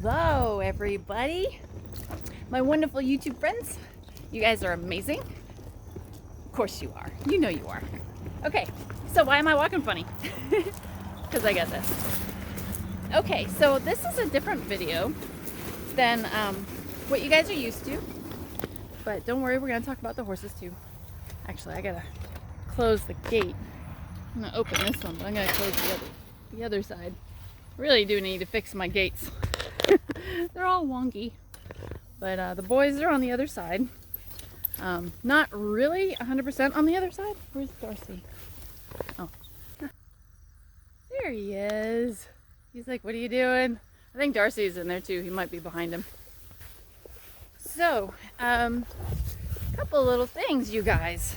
Hello, everybody. My wonderful YouTube friends. You guys are amazing. Of course you are. You know you are. Okay, so why am I walking funny? Because I got this. Okay, so this is a different video than what you guys are used to. But don't worry, we're going to talk about the horses too. Actually, I got to close the gate. I'm going to open this one, but I'm going to close the other side. I really do need to fix my gates. They're all wonky. But the boys are on the other side. Not really 100% on the other side. Where's Darcy? Oh. There he is. He's like, what are you doing? I think Darcy's in there too. He might be behind him. So, couple little things, you guys.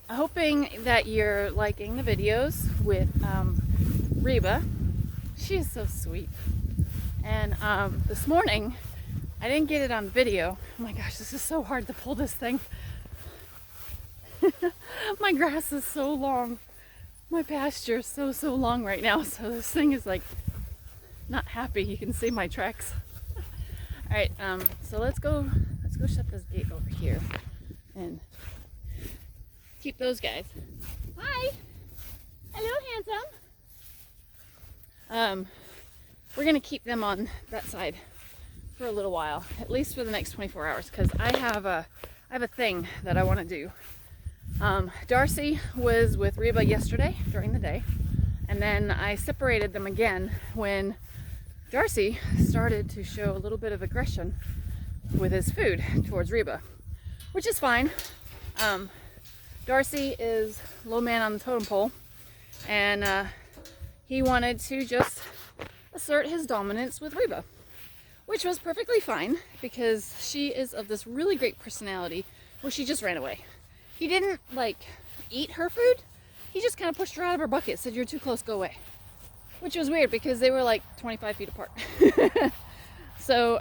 Hoping that you're liking the videos with Reba. She is so sweet. And this morning, I didn't get it on video. Oh my gosh, this is so hard to pull this thing. My grass is so long. My pasture is so long right now. So this thing is like not happy. You can see my tracks. All right, so let's go shut this gate over here and keep those guys. Hi. Hello, handsome. We're gonna keep them on that side for a little while, at least for the next 24 hours, because I have a thing that I want to do. Darcy was with Reba yesterday during the day, and then I separated them again when Darcy started to show a little bit of aggression with his food towards Reba, which is fine. Darcy is low man on the totem pole, and he wanted to just assert his dominance with Reba, which was perfectly fine because she is of this really great personality where she just ran away. He didn't like eat her food. He just kind of pushed her out of her bucket, said, "You're too close, go away," which was weird because they were like 25 feet apart. So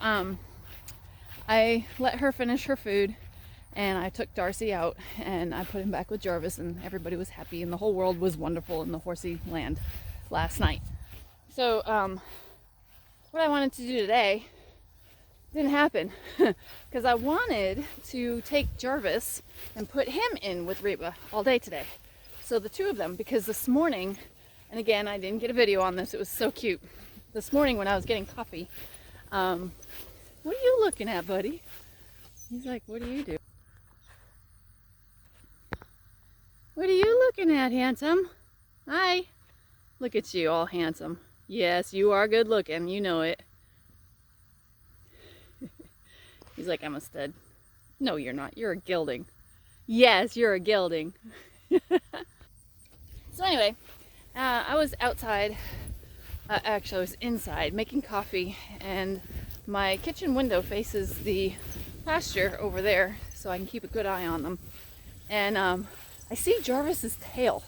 I let her finish her food, and I took Darcy out and I put him back with Jarvis, and everybody was happy and the whole world was wonderful in the horsey land last night. So what I wanted to do today didn't happen because I wanted to take Jarvis and put him in with Reba all day today. So the two of them, because this morning, and again, I didn't get a video on this, it was so cute. This morning when I was getting coffee, what are you looking at, buddy? He's like, what do you do? What are you looking at, handsome? Hi. Look at you, all handsome. Yes, you are good looking. You know it. He's like, I'm a stud. No, you're not. You're a gelding. Yes, you're a gelding. So anyway, I was outside. Actually, I was inside making coffee, and my kitchen window faces the pasture over there, so I can keep a good eye on them. And I see Jarvis's tail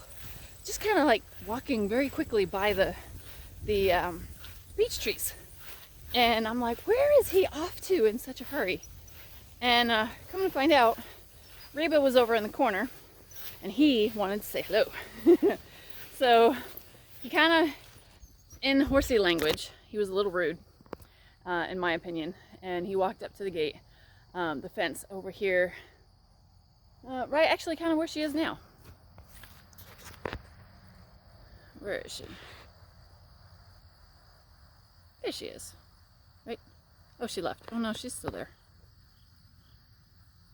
just kind of like walking very quickly by the beech trees, and I'm like, where is he off to in such a hurry? And come to find out, Reba was over in the corner and he wanted to say hello. So he kind of, in horsey language, he was a little rude, in my opinion, and he walked up to the gate, the fence over here, right actually kind of where she is now. Where is she? There she is. Right? Oh, she left. Oh no, she's still there.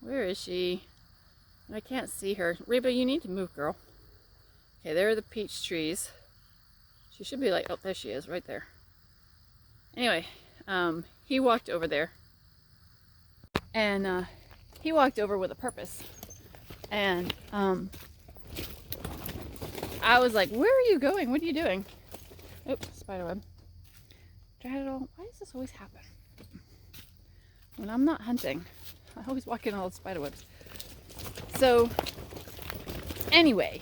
Where is she? I can't see her. Reba, you need to move, girl. Okay, there are the peach trees. She should be like, oh, there she is, right there. Anyway, he walked over there. And he walked over with a purpose. And I was like, where are you going? What are you doing? Oops, spiderweb. Why does this always happen? When I'm not hunting, I always walk in all the spider webs. So, anyway,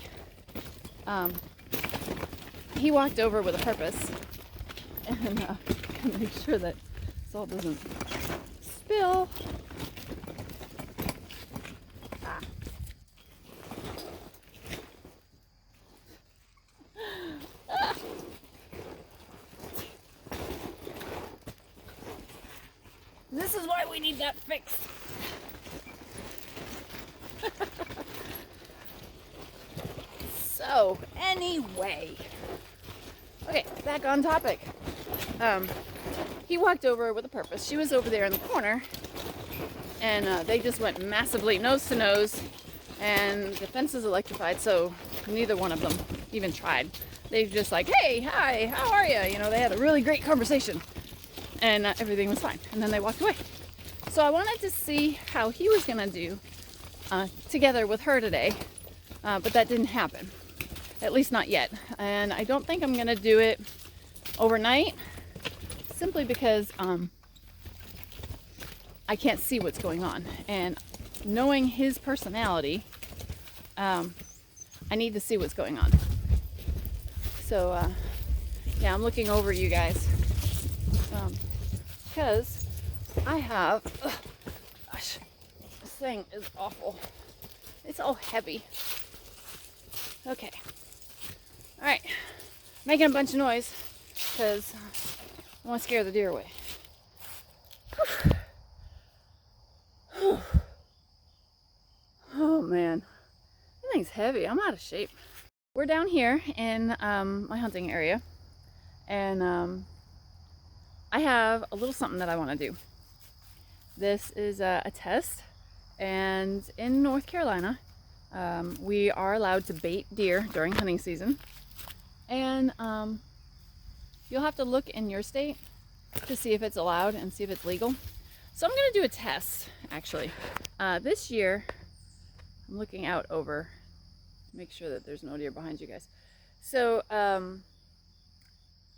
he walked over with a purpose, and to make sure that salt doesn't spill. this is why we need that fixed. So, anyway. Okay, back on topic. He walked over with a purpose. She was over there in the corner, and they just went massively nose to nose, and the fence is electrified, so neither one of them even tried. They just like, hey, hi, how are you? You know, they had a really great conversation, and everything was fine, and then they walked away. So I wanted to see how he was gonna do together with her today, but that didn't happen, at least not yet. And I don't think I'm gonna do it overnight, simply because I can't see what's going on, and knowing his personality, I need to see what's going on. So yeah, I'm looking over you guys, because I have, gosh, this thing is awful. It's all heavy. Okay. All right. Making a bunch of noise because I want to scare the deer away. Oh man, that thing's heavy. I'm out of shape. We're down here in my hunting area, and I have a little something that I want to do. This is a test, and in North Carolina, we are allowed to bait deer during hunting season, and you'll have to look in your state to see if it's allowed and see if it's legal. So I'm going to do a test, actually. This year, I'm looking out over, make sure that there's no deer behind you guys. So I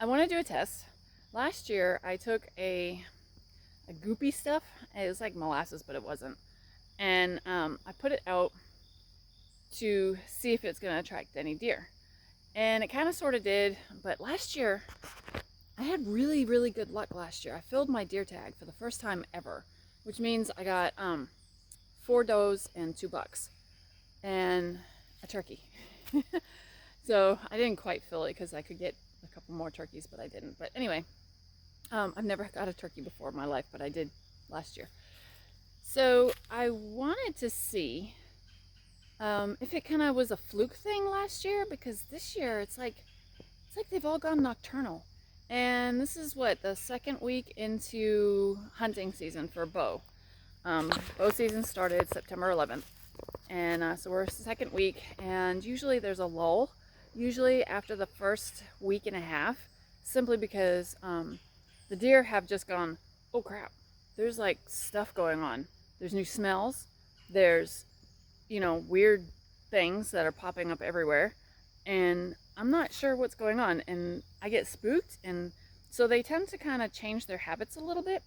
want to do a test. Last year, I took a goopy stuff. It was like molasses, but it wasn't. And I put it out to see if it's going to attract any deer. And it kind of sort of did, but last year, I had really, really good luck last year. I filled my deer tag for the first time ever, which means I got 4 does and 2 bucks and a turkey. So I didn't quite fill it because I could get a couple more turkeys, but I didn't. But anyway, I've never got a turkey before in my life, but I did last year. So I wanted to see if it kind of was a fluke thing last year, because this year it's like they've all gone nocturnal. And this is what, the second week into hunting season for bow. Bow season started September 11th. And so we're second week, and usually there's a lull, usually after the first week and a half, simply because the deer have just gone, oh crap, there's like stuff going on. There's new smells, there's, you know, weird things that are popping up everywhere, and I'm not sure what's going on, and I get spooked, and so they tend to kind of change their habits a little bit.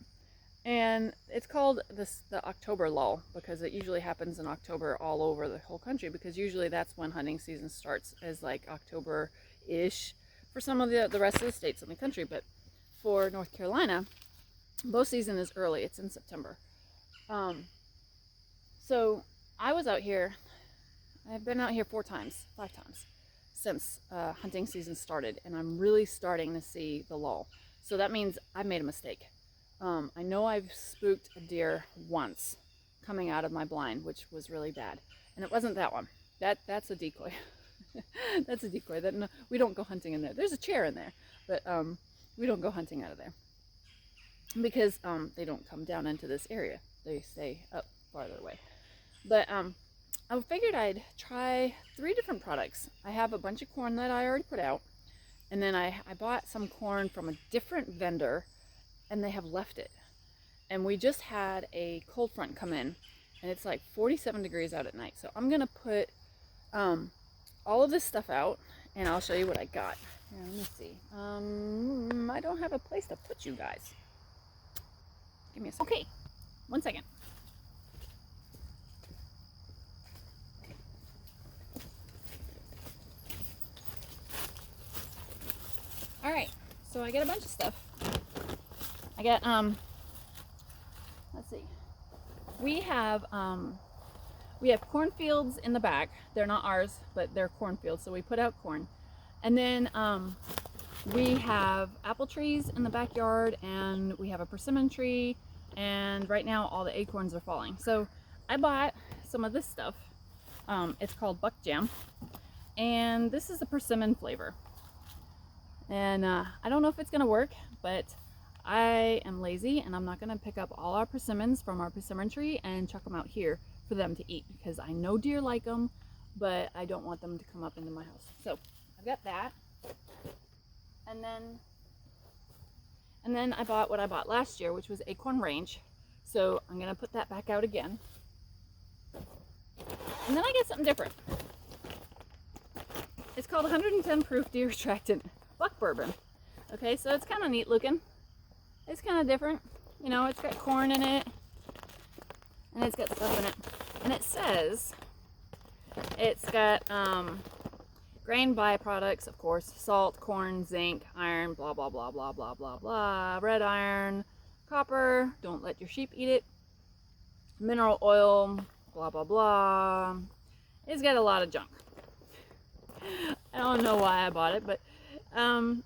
And it's called the October lull, because it usually happens in October all over the whole country, because usually that's when hunting season starts, is like October-ish for some of the rest of the states in the country. But for North Carolina, bow season is early. It's in September. So I was out here, I've been out here 5 times since hunting season started, and I'm really starting to see the lull. So that means I made a mistake. I know I've spooked a deer once coming out of my blind, which was really bad. And it wasn't that one. That's a decoy. That's a decoy. No, we don't go hunting in there. There's a chair in there, but we don't go hunting out of there, because they don't come down into this area. They stay up farther away. But I figured I'd try 3 different products. I have a bunch of corn that I already put out, and then I bought some corn from a different vendor, and they have left it. And we just had a cold front come in, and it's like 47 degrees out at night. So I'm gonna put all of this stuff out, and I'll show you what I got. Here, let me see. I don't have a place to put you guys. Give me a second. Okay, 1 second. All right, so I got a bunch of stuff. I got, let's see. We have cornfields in the back. They're not ours, but they're cornfields, so we put out corn. And then we have apple trees in the backyard, and we have a persimmon tree, and right now all the acorns are falling. So I bought some of this stuff. It's called Buck Jam, and this is a persimmon flavor. And I don't know if it's gonna work, but I am lazy and I'm not gonna pick up all our persimmons from our persimmon tree and chuck them out here for them to eat, because I know deer like them, but I don't want them to come up into my house. So I've got that, and then I bought what I bought last year, which was Acorn Rage. So I'm gonna put that back out again, and then I get something different. It's called 110 proof deer attractant buck bourbon. Okay, so it's kind of neat looking. It's kind of different. You know, it's got corn in it, and it's got stuff in it. And it says it's got grain byproducts, of course, salt, corn, zinc, iron, blah, blah, blah, blah, blah, blah, blah, red iron, copper, don't let your sheep eat it, mineral oil, blah, blah, blah. It's got a lot of junk. I don't know why I bought it, but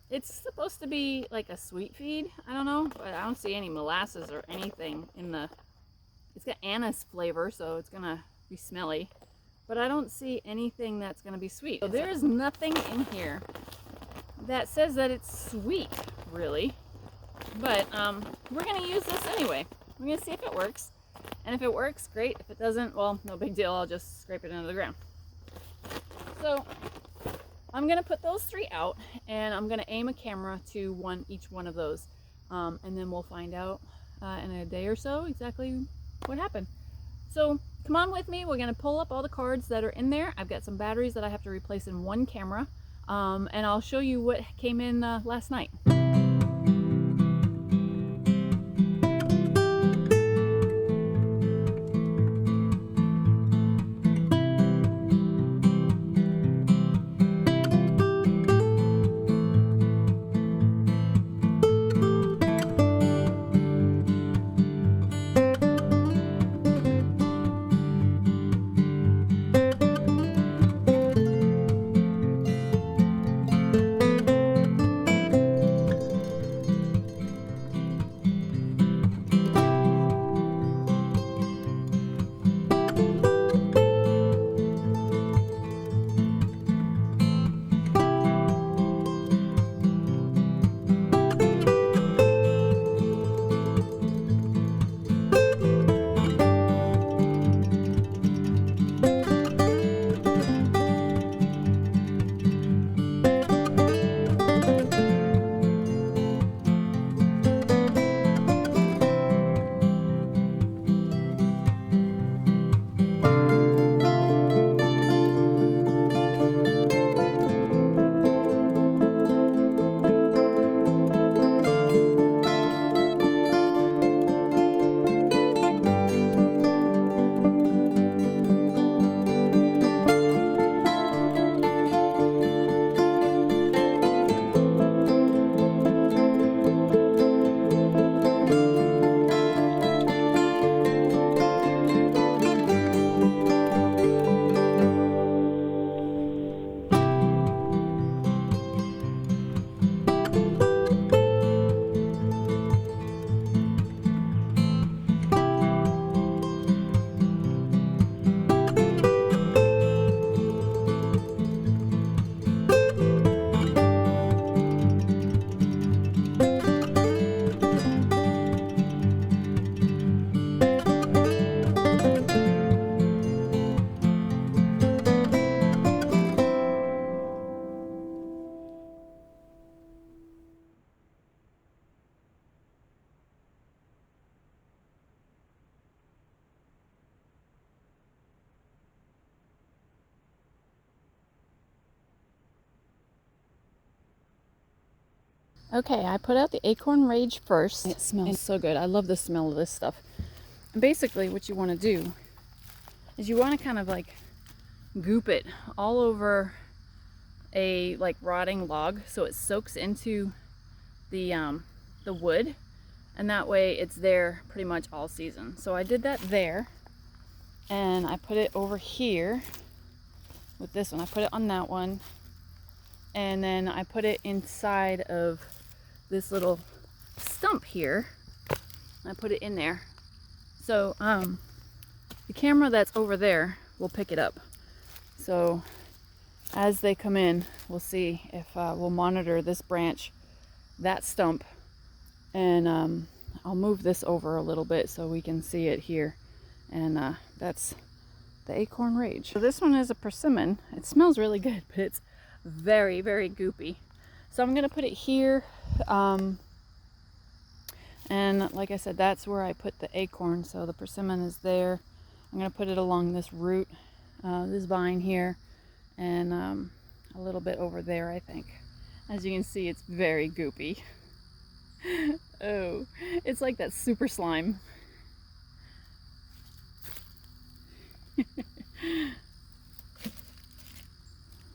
it's supposed to be like a sweet feed. I don't know, but I don't see any molasses or anything in the... It's got anise flavor, so it's gonna be smelly, but I don't see anything that's gonna be sweet. So there is nothing in here that says that it's sweet, really. But we're gonna use this anyway. We're gonna see if it works, and if it works, great. If it doesn't, well, no big deal. I'll just scrape it into the ground. So I'm gonna put those 3 out, and I'm gonna aim a camera to each one of those, and then we'll find out in a day or so exactly what happened. So come on with me. We're gonna pull up all the cards that are in there. I've got some batteries that I have to replace in one camera, and I'll show you what came in last night. Okay, I put out the Acorn Rage first. It smells so good. I love the smell of this stuff. And basically what you want to do is you want to kind of like goop it all over a like rotting log so it soaks into the wood, and that way it's there pretty much all season. So I did that there, and I put it over here with this one. I put it on that one, and then I put it inside of this little stump here, I put it in there. So the camera that's over there will pick it up. So as they come in, we'll see if we'll monitor this branch, that stump, and I'll move this over a little bit so we can see it here. And that's the Acorn Rage. So this one is a persimmon. It smells really good, but it's very, very goopy. So I'm gonna put it here. And like I said, that's where I put the acorn. So the persimmon is there. I'm gonna put it along this root, this vine here, and a little bit over there, I think. As you can see, it's very goopy. Oh, it's like that super slime.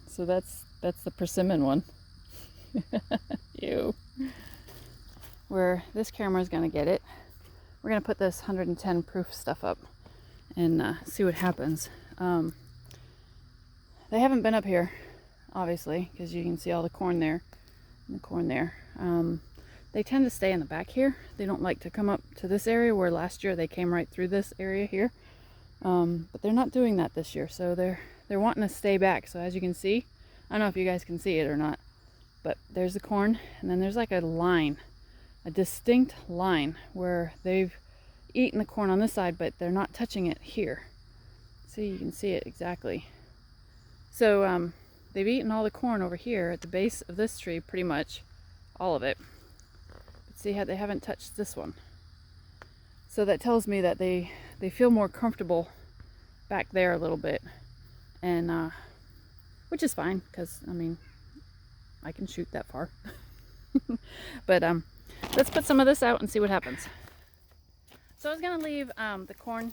So that's the persimmon one. Ew. Where this camera is going to get it, we're going to put this 110 proof stuff up and see what happens. They haven't been up here, obviously, because you can see all the corn there and the corn there. They tend to stay in the back here. They don't like to come up to this area, where last year they came right through this area here. But they're not doing that this year, so they're wanting to stay back. So as you can see, I don't know if you guys can see it or not, but there's the corn, and then there's like a line, a distinct line where they've eaten the corn on this side, but they're not touching it here. See, you can see it exactly. So they've eaten all the corn over here at the base of this tree, pretty much all of it. But see how they haven't touched this one. So that tells me that they feel more comfortable back there a little bit, and which is fine, because I mean, I can shoot that far. But let's put some of this out and see what happens. So I was gonna leave the corn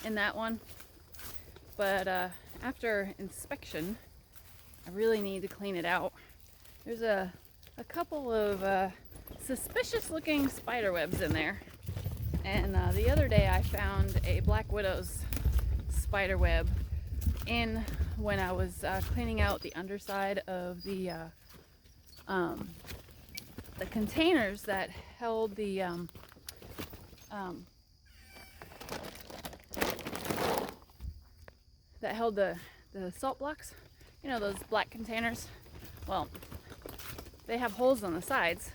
in that one, but after inspection, I really need to clean it out. There's a couple of suspicious looking spider webs in there. And the other day I found a black widow's spider web in when I was cleaning out the underside of the containers that held the salt blocks. You know, those black containers? Well, they have holes on the sides,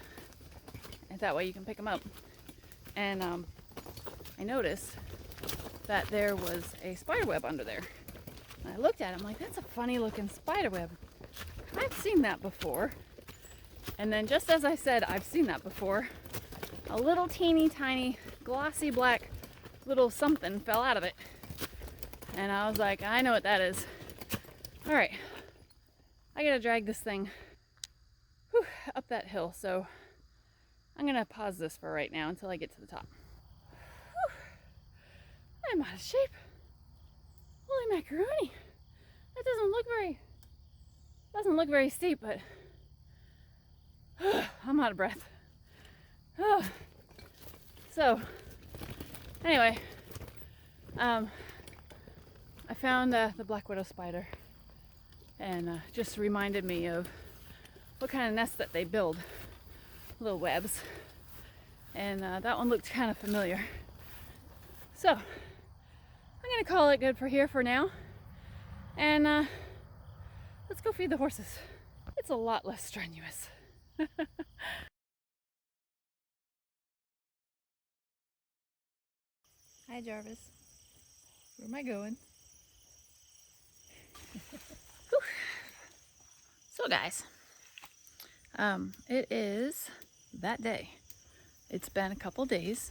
and that way you can pick them up. And I noticed that there was a spider web under there. And I looked at it, I'm like, that's a funny looking spider web. I've seen that before. And then just as I said, I've seen that before, a little teeny tiny glossy black little something fell out of it. And I was like, I know what that is. All right, I gotta drag this thing up that hill. So I'm gonna pause this for right now until I get to the top. Whew. I'm out of shape. Holy macaroni. That doesn't look very steep, but I'm out of breath. So anyway, I found the black widow spider, and just reminded me of what kind of nest that they build, little webs, and that one looked kind of familiar. So I'm gonna call it good for here for now, and let's go feed the horses. It's a lot less strenuous. Hi Jarvis, where am I going? So guys, it is that day. It's been a couple days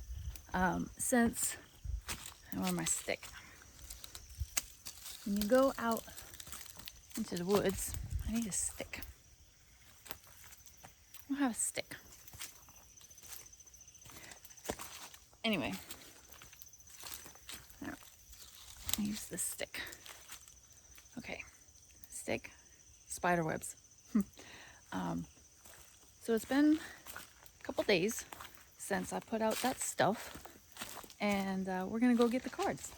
since, where's my stick? When you go out into the woods, I need a stick. I don't have a stick. Anyway, I use this stick. Okay, stick, spider webs. So it's been a couple days since I put out that stuff, and we're gonna go get the cards.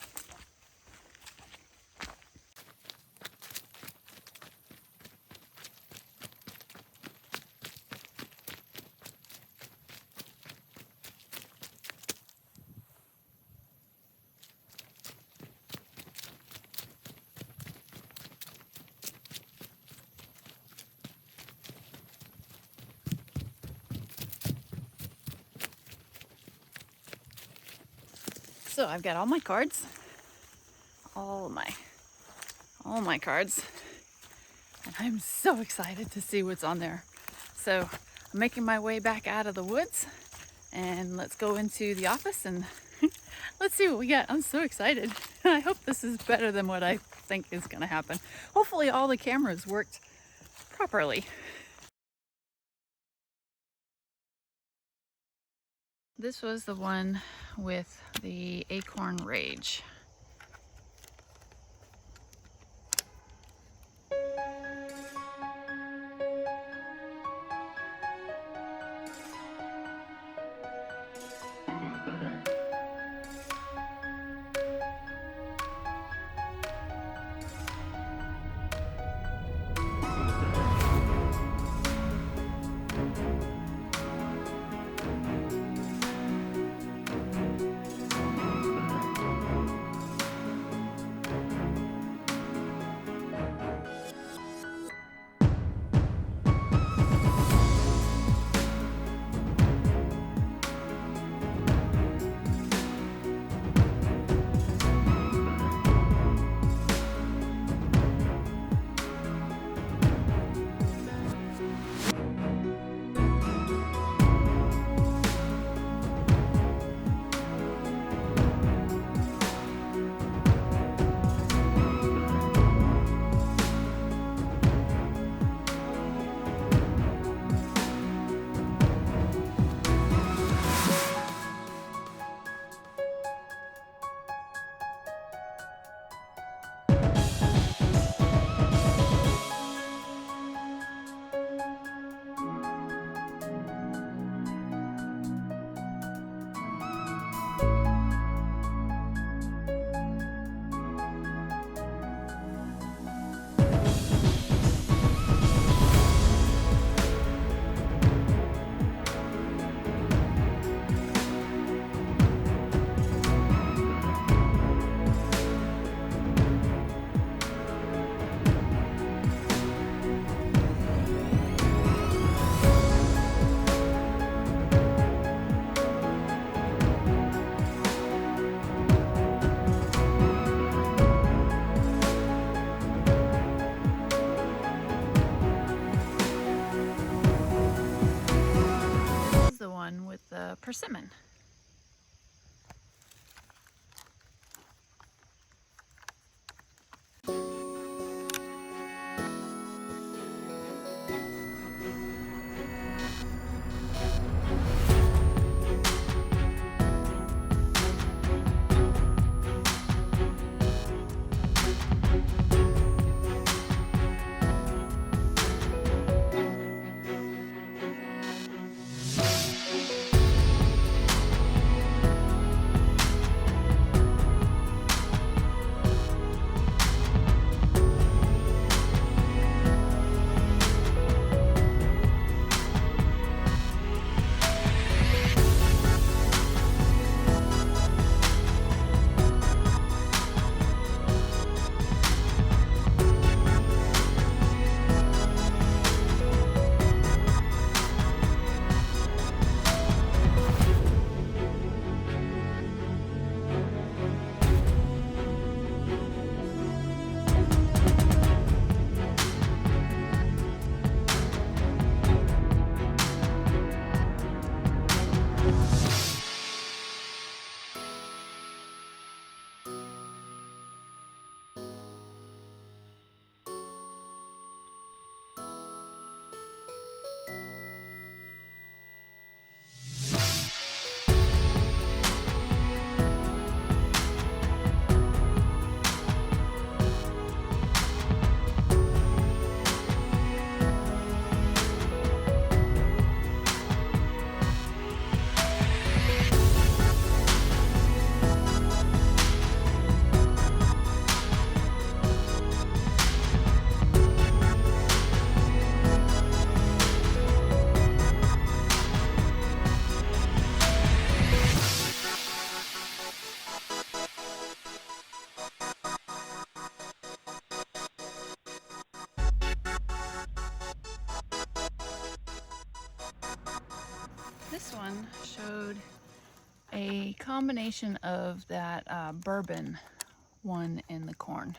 So I've got all my cards, all my cards, and I'm so excited to see what's on there. So I'm making my way back out of the woods, and let's go into the office and let's see what we get. I'm so excited. I hope this is better than what I think is going to happen. Hopefully all the cameras worked properly. This was the one with the Acorn Rage. With the persimmon. This one showed a combination of that bourbon one in the corn.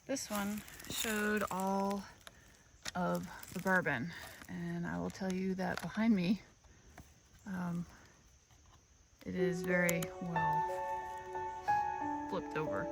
This one showed all of the bourbon, and I will tell you that behind me it is very well flipped over.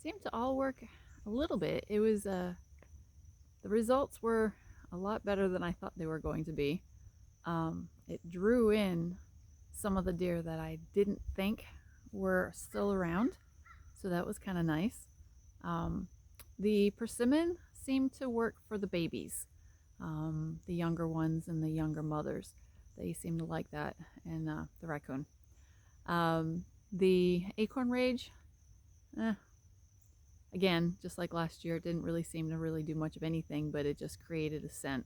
seemed to all work a little bit. It was, the results were a lot better than I thought they were going to be. It drew in some of the deer that I didn't think were still around, so that was kind of nice. The persimmon seemed to work for the babies, the younger ones and the younger mothers. They seem to like that, and the raccoon. The Acorn Rage, again, just like last year, it didn't really seem to really do much of anything, but it just created a scent.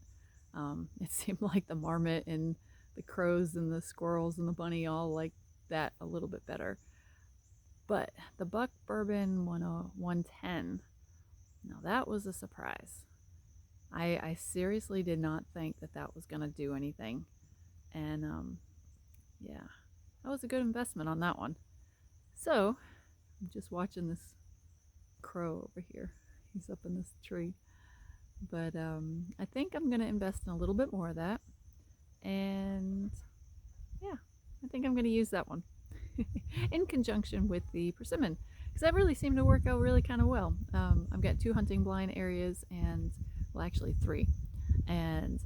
It seemed like the marmot and the crows and the squirrels and the bunny all liked that a little bit better. But the buck bourbon 110, now that was a surprise. I seriously did not think that that was going to do anything. And yeah, that was a good investment on that one. So I'm just watching this crow over here. He's up in this tree. But I think I'm going to invest in a little bit more of that. And yeah, I think I'm going to use that one in conjunction with the persimmon, because that really seemed to work out really kind of well. I've got 2 hunting blind areas, and well, actually 3. And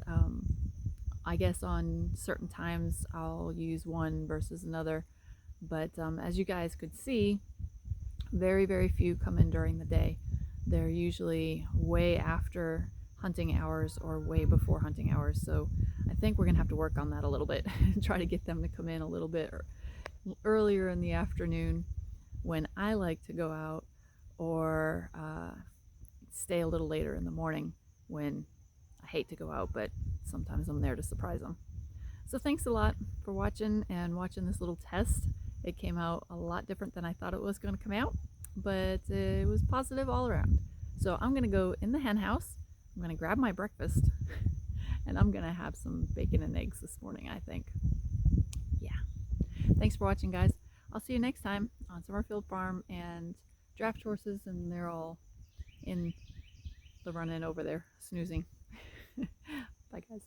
I guess on certain times I'll use one versus another. But as you guys could see, very, very few come in during the day. They're usually way after hunting hours or way before hunting hours. So I think we're gonna have to work on that a little bit and try to get them to come in a little bit earlier in the afternoon when I like to go out, or stay a little later in the morning when I hate to go out, but sometimes I'm there to surprise them. So thanks a lot for watching and watching this little test. It came out a lot different than I thought it was going to come out, but it was positive all around. So I'm going to go in the hen house. I'm going to grab my breakfast and I'm going to have some bacon and eggs this morning, I think. Yeah. Thanks for watching, guys. I'll see you next time on Summerfield Farm and draft horses, and they're all in the run-in over there snoozing. Bye, guys.